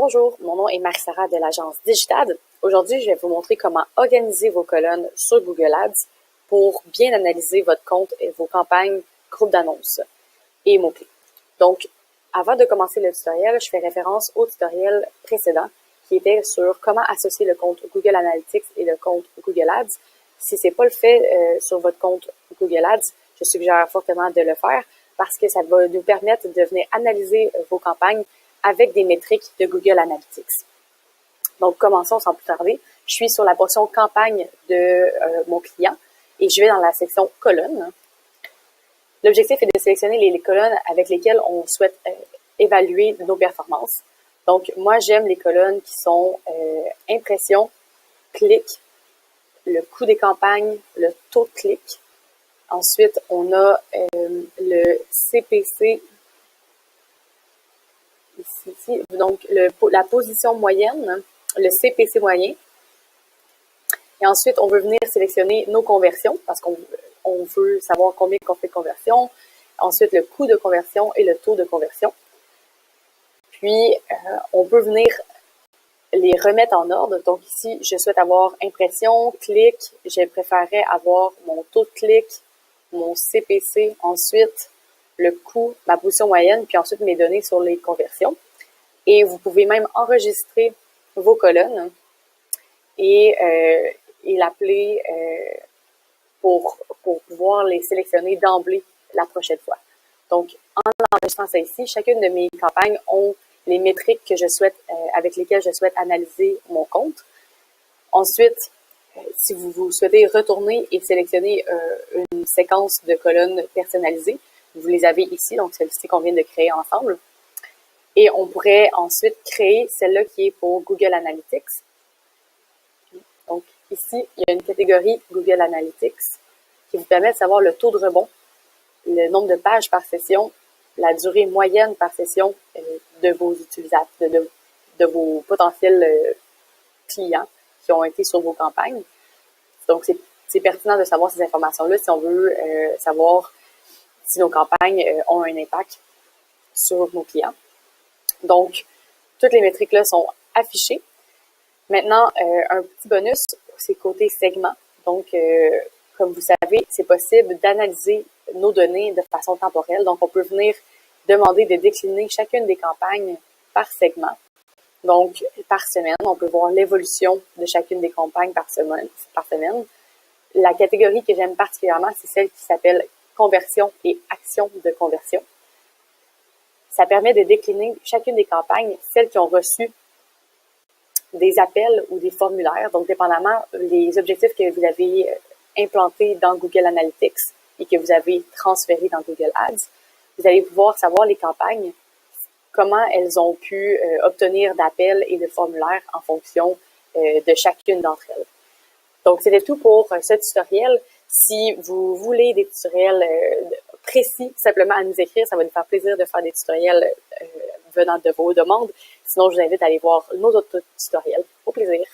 Bonjour, mon nom est Marie-Sara de l'agence Digitad. Aujourd'hui, je vais vous montrer comment organiser vos colonnes sur Google Ads pour bien analyser votre compte et vos campagnes, groupes d'annonces et mots-clés. Donc, avant de commencer le tutoriel, je fais référence au tutoriel précédent qui était sur comment associer le compte Google Analytics et le compte Google Ads. Si ce n'est pas le fait sur votre compte Google Ads, je suggère fortement de le faire parce que ça va nous permettre de venir analyser vos campagnes avec des métriques de Google Analytics. Donc, commençons sans plus tarder. Je suis sur la portion campagne de mon client et je vais dans la section colonnes. L'objectif est de sélectionner les colonnes avec lesquelles on souhaite évaluer nos performances. Donc, moi, j'aime les colonnes qui sont impression, clic, le coût des campagnes, le taux de clic. Ensuite, on a le CPC ici, donc la position moyenne, le CPC moyen. Et ensuite, on veut venir sélectionner nos conversions parce qu'on veut savoir combien on fait de conversion. Ensuite, le coût de conversion et le taux de conversion. Puis, on peut venir les remettre en ordre. Donc ici, je souhaite avoir impression, clic. Je préférerais avoir mon taux de clic, mon CPC, ensuite le coût, ma position moyenne, puis ensuite mes données sur les conversions. Et vous pouvez même enregistrer vos colonnes et l'appeler pour pouvoir les sélectionner d'emblée la prochaine fois. Donc, en enregistrant ça ici, chacune de mes campagnes ont les métriques que je souhaite, avec lesquelles je souhaite analyser mon compte. Ensuite, si vous souhaitez retourner et sélectionner une séquence de colonnes personnalisées, vous les avez ici, donc celle-ci qu'on vient de créer ensemble. Et on pourrait ensuite créer celle-là qui est pour Google Analytics. Donc ici, il y a une catégorie Google Analytics qui vous permet de savoir le taux de rebond, le nombre de pages par session, la durée moyenne par session de vos utilisateurs, de vos potentiels clients qui ont été sur vos campagnes. Donc, c'est pertinent de savoir ces informations-là si on veut savoir si nos campagnes ont un impact sur nos clients. Donc, toutes les métriques-là sont affichées. Maintenant, un petit bonus, c'est côté segment. Donc, comme vous savez, c'est possible d'analyser nos données de façon temporelle. Donc, on peut venir demander de décliner chacune des campagnes par segment. Donc, par semaine, on peut voir l'évolution de chacune des campagnes par semaine. La catégorie que j'aime particulièrement, c'est celle qui s'appelle conversion et action de conversion. Ça permet de décliner chacune des campagnes, celles qui ont reçu des appels ou des formulaires. Donc, dépendamment des objectifs que vous avez implantés dans Google Analytics et que vous avez transférés dans Google Ads, vous allez pouvoir savoir les campagnes, comment elles ont pu obtenir d'appels et de formulaires en fonction de chacune d'entre elles. Donc, c'était tout pour ce tutoriel. Si vous voulez des tutoriels précis, simplement à nous écrire, ça va nous faire plaisir de faire des tutoriels venant de vos demandes. Sinon, je vous invite à aller voir nos autres tutoriels. Au plaisir!